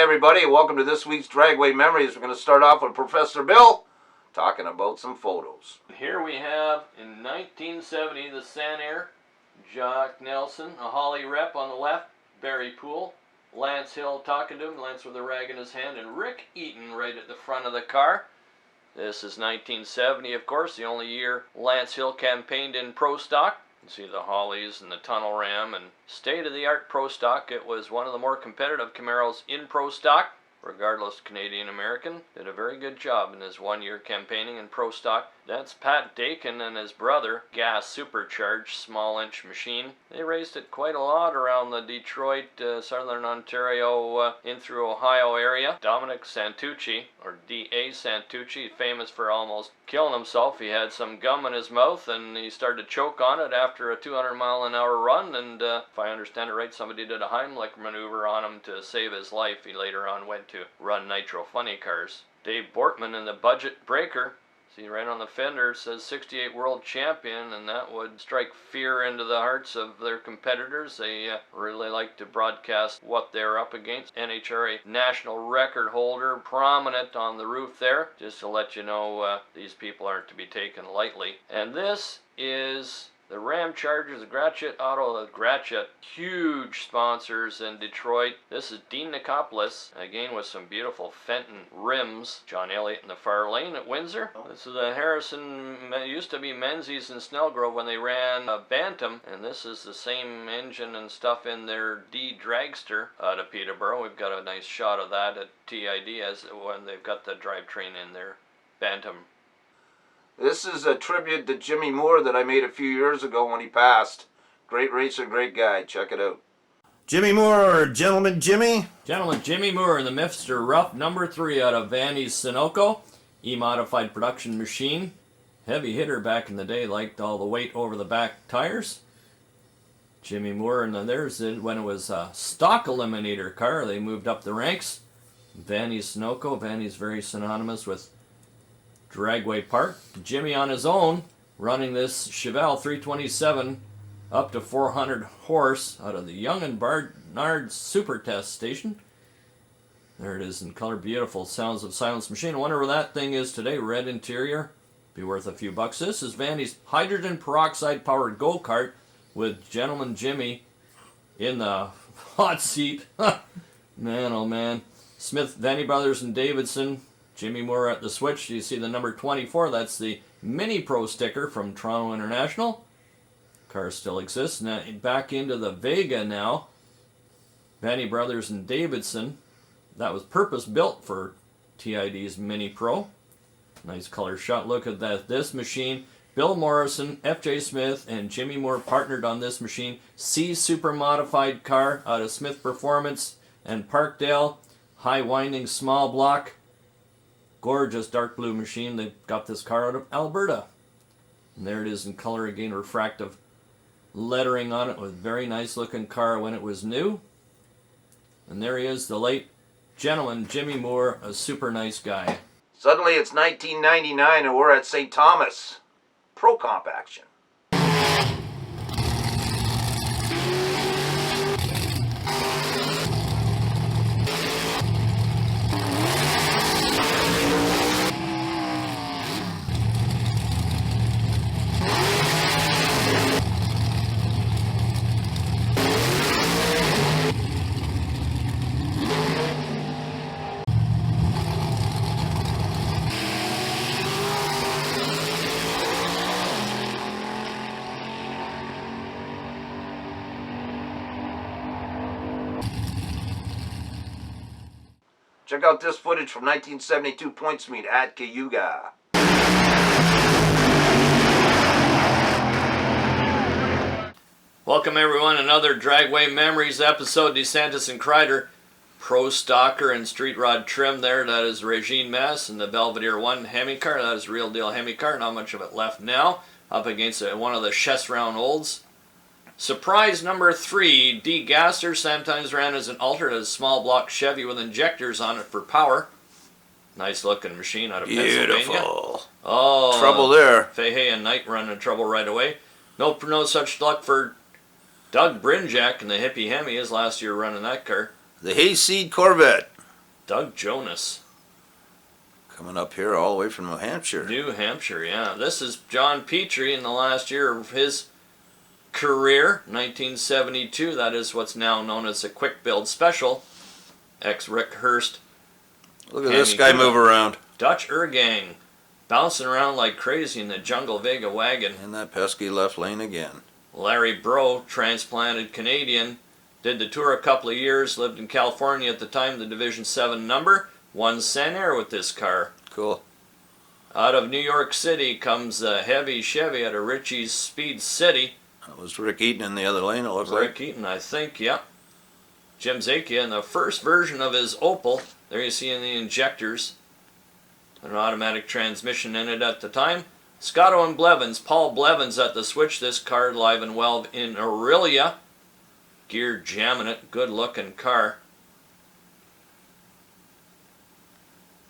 everybody. Welcome to this week's Dragway Memories. We're going to start off with Professor Bill talking about some photos. Here we have, in 1970, the San Air, Jock Nelson, a Holly rep on the left, Barry Poole, Lance Hill talking to him, Lance with a rag in his hand, and Rick Eaton right at the front of the car. This is 1970, of course, the only year Lance Hill campaigned in Pro Stock. You see the Hollies and the Tunnel Ram and state-of-the-art Pro Stock. It was one of the more competitive Camaros in Pro Stock, regardless Canadian-American. Did a very good job in his 1 year campaigning in Pro Stock. That's Pat Dakin and his brother, gas supercharged small inch machine. They raced it quite a lot around the Detroit, Southern Ontario, in through Ohio area. Dominic Santucci, or D.A. Santucci, famous for almost killing himself. He had some gum in his mouth and he started to choke on it after a 200-mile-an-hour run, and if I understand it right, somebody did a Heimlich maneuver on him to save his life. He later on went to run Nitro Funny Cars. Dave Bortman in the Budget Breaker, see right on the fender, says 68 world champion, and that would strike fear into the hearts of their competitors. They really like to broadcast what they're up against. NHRA national record holder, prominent on the roof there, just to let you know these people aren't to be taken lightly. And this is the Ram Chargers, the Gratiot Auto, the Gratiot, huge sponsors in Detroit. This is Dean Nicopolis, again with some beautiful Fenton rims. John Elliott in the far lane at Windsor. This is the Harrison, used to be Menzies and Snellgrove when they ran a Bantam, and this is the same engine and stuff in their D Dragster out of Peterborough. We've got a nice shot of that at TID as when they've got the drivetrain in their Bantam. This is a tribute to Jimmy Moore that I made a few years ago when he passed. Great racer, great guy. Check it out. Jimmy Moore, Gentleman Jimmy. Gentleman Jimmy Moore in the Mifster Rough number 3 out of Vanny's Sunoco. E-modified production machine. Heavy hitter back in the day, liked all the weight over the back tires. Jimmy Moore, and there's when it was a stock eliminator car, they moved up the ranks. Vanny's Sunoco. Vanny's very synonymous with Dragway Park. Jimmy on his own, running this Chevelle 327 up to 400 horse out of the Young and Barnard Super Test Station. There it is in color, beautiful Sounds of Silence machine. I wonder where that thing is today. Red interior, be worth a few bucks. This is Vanny's hydrogen peroxide powered go-kart with Gentleman Jimmy in the hot seat. Man, oh man. Smith, Vanny Brothers and Davidson. Jimmy Moore at the switch. You see the number 24. That's the Mini Pro sticker from Toronto International. Car still exists. Now back into the Vega now. Vanny Brothers and Davidson. That was purpose built for TID's Mini Pro. Nice color shot. Look at that. This machine. Bill Morrison, F.J. Smith, and Jimmy Moore partnered on this machine. C Super modified car out of Smith Performance and Parkdale. High winding small block. Gorgeous dark blue machine. They got this car out of Alberta. And there it is in color again, refractive lettering on it with very nice looking car when it was new. And there he is, the late Gentleman Jimmy Moore, a super nice guy. Suddenly it's 1999 and we're at St. Thomas. Pro Comp action. Check out this footage from 1972 Points Meet at Cayuga. Welcome everyone, another Dragway Memories episode. DeSantis and Kreider, Pro Stocker and Street Rod trim there. That is Regine Mass and the Belvedere 1 Hemi car. That is real deal Hemi car. Not much of it left now. Up against one of the Chess Round Olds. Surprise number 3, D. Gasser, sometimes ran as an alternate small block Chevy with injectors on it for power. Nice looking machine out of Pennsylvania. Beautiful. Oh, Trouble there. Fahey and Knight run into trouble right away. No such luck for Doug Brinjack in the Hippie Hemi. His last year running that car. The Hayseed Corvette. Doug Jonas. Coming up here all the way from New Hampshire. New Hampshire, yeah. This is John Petrie in the last year of his career, 1972. That is what's now known as a Quick Build Special. Ex-Rick Hurst. Look at this guy move around. Dutch Ergang, bouncing around like crazy in the Jungle Vega wagon. In that pesky left lane again. Larry Bro, transplanted Canadian, did the tour a couple of years, lived in California at the time, the Division 7 number, won Sanair with this car. Cool. Out of New York City comes a heavy Chevy out of Ritchie's Speed City. That was Rick Eaton in the other lane, it looks like. Rick Eaton, I think, yeah. Jim Zakia in the first version of his Opel. There you see in the injectors. An automatic transmission in it at the time. Scotto and Blevins. Paul Blevins at the switch. This car live and well in Aurelia. Gear jamming it. Good looking car.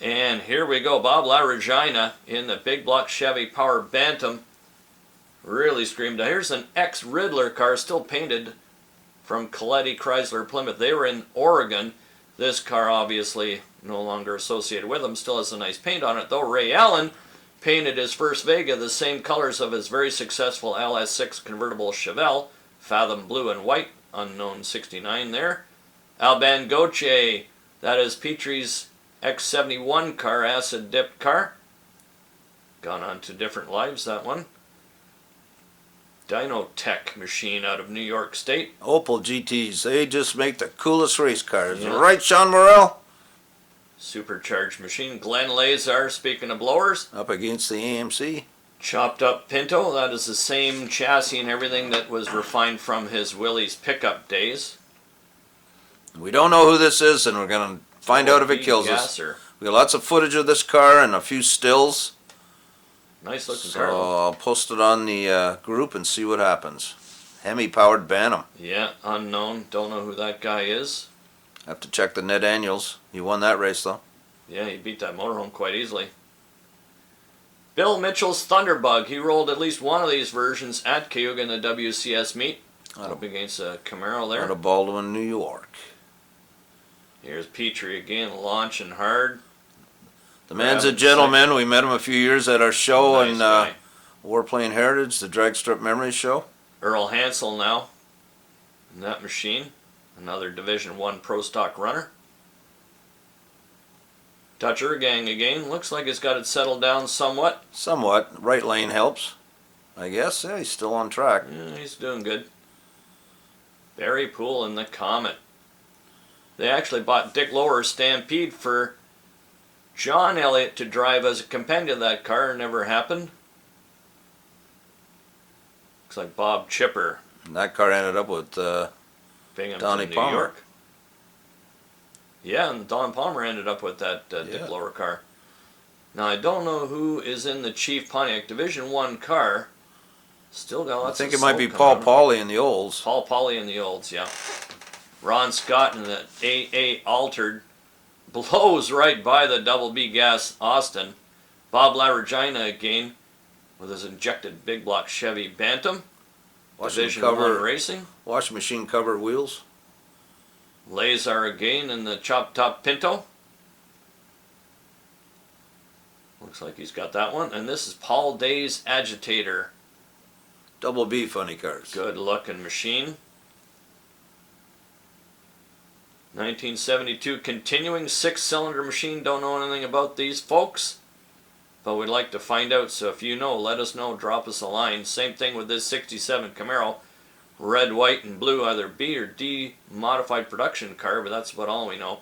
And here we go. Bob LaRegina in the big block Chevy Power Bantam. Really screamed out. Here's an ex-Riddler car still painted from Coletti Chrysler Plymouth. They were in Oregon. This car obviously no longer associated with them. Still has a nice paint on it though. Ray Allen painted his first Vega the same colors of his very successful LS6 convertible Chevelle. Fathom blue and white. Unknown 69 there. Alban Gauthier. That is Petrie's X71 car. Acid dipped car. Gone on to different lives that one. Dynotech machine out of New York State. Opel GTs, they just make the coolest race cars. Yeah. Right, Sean Morrell? Supercharged machine. Glenn Lazar, speaking of blowers. Up against the AMC. Chopped up Pinto. That is the same chassis and everything that was refined from his Willys pickup days. We don't know who this is, and we're going to find out if it kills us. We got lots of footage of this car and a few stills. Nice looking So car. I'll post it on the group and see what happens. Hemi-powered Bantam. Yeah, unknown. Don't know who that guy is. Have to check the net annuals. He won that race, though. Yeah, he beat that motorhome quite easily. Bill Mitchell's Thunderbug. He rolled at least one of these versions at Cayuga in the WCS meet. Up against a Camaro there. Out of Baldwin, New York. Here's Petrie again, launching hard. The man's a gentleman. We met him a few years at our show in Warplane Heritage, the Drag Strip Memories show. Earl Hansel now in that machine. Another Division 1 Pro Stock runner. Dutch Ergang again. Looks like he's got it settled down somewhat. Somewhat. Right lane helps, I guess. Yeah, he's still on track. Yeah, he's doing good. Barry Poole in the Comet. They actually bought Dick Lower's Stampede for John Elliott to drive as a companion to that car. Never happened. Looks like Bob Chipper. And that car ended up with Binghamton, Donnie New Palmer. York. Yeah, and Don Palmer ended up with that Dick Lower car. Now I don't know who is in the Chief Pontiac Division 1 car. Still got lots of I think it might be smoke Paul coming Pauly in the olds. Paul Pauly in the olds, yeah. Ron Scott in the AA Altered. Blows right by the Double B Gas Austin. Bob LaRegina again with his injected big block Chevy Bantam. Division 1 Racing. Wash machine cover wheels. Lazar again in the chop top Pinto. Looks like he's got that one. And this is Paul Day's Agitator. Double B funny cars. Good looking machine. 1972 continuing 6-cylinder machine. Don't know anything about these folks, but we'd like to find out. So if you know, let us know. Drop us a line. Same thing with this 67 Camaro. Red, white, and blue. Either B or D modified production car, but that's about all we know.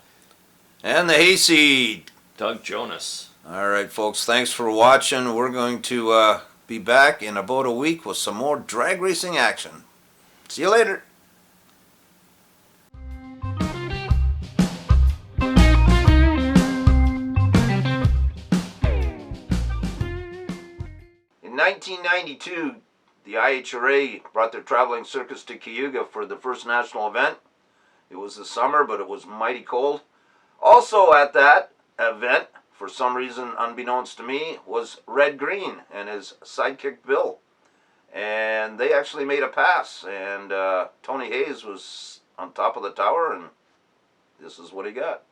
And the hayseed. Doug Jonas. All right, folks. Thanks for watching. We're going to be back in about a week with some more drag racing action. See you later. In 1992, the IHRA brought their traveling circus to Cayuga for the first national event. It was the summer, but it was mighty cold. Also at that event, for some reason unbeknownst to me, was Red Green and his sidekick Bill. And they actually made a pass, and Tony Hayes was on top of the tower, and this is what he got.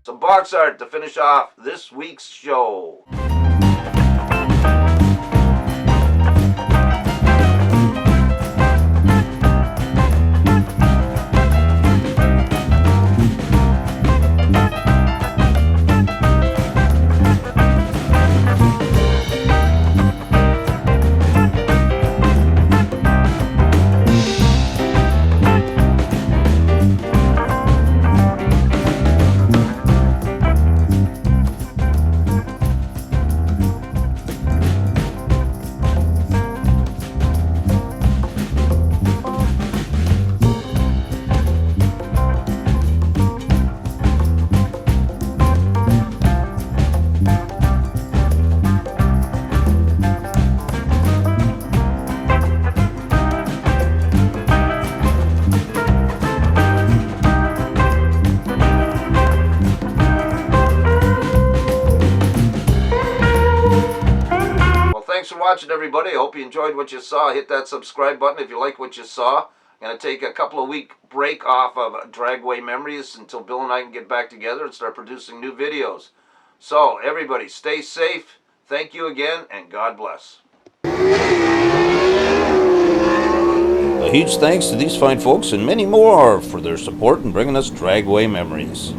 Some box art to finish off this week's show. Thanks for watching, everybody. I hope you enjoyed what you saw. Hit that subscribe button if you like what you saw. I'm going to take a couple of week break off of DRAGWAY Memories until Bill and I can get back together and start producing new videos. So, everybody, stay safe. Thank you again, and God bless. A huge thanks to these fine folks and many more for their support in bringing us DRAGWAY Memories.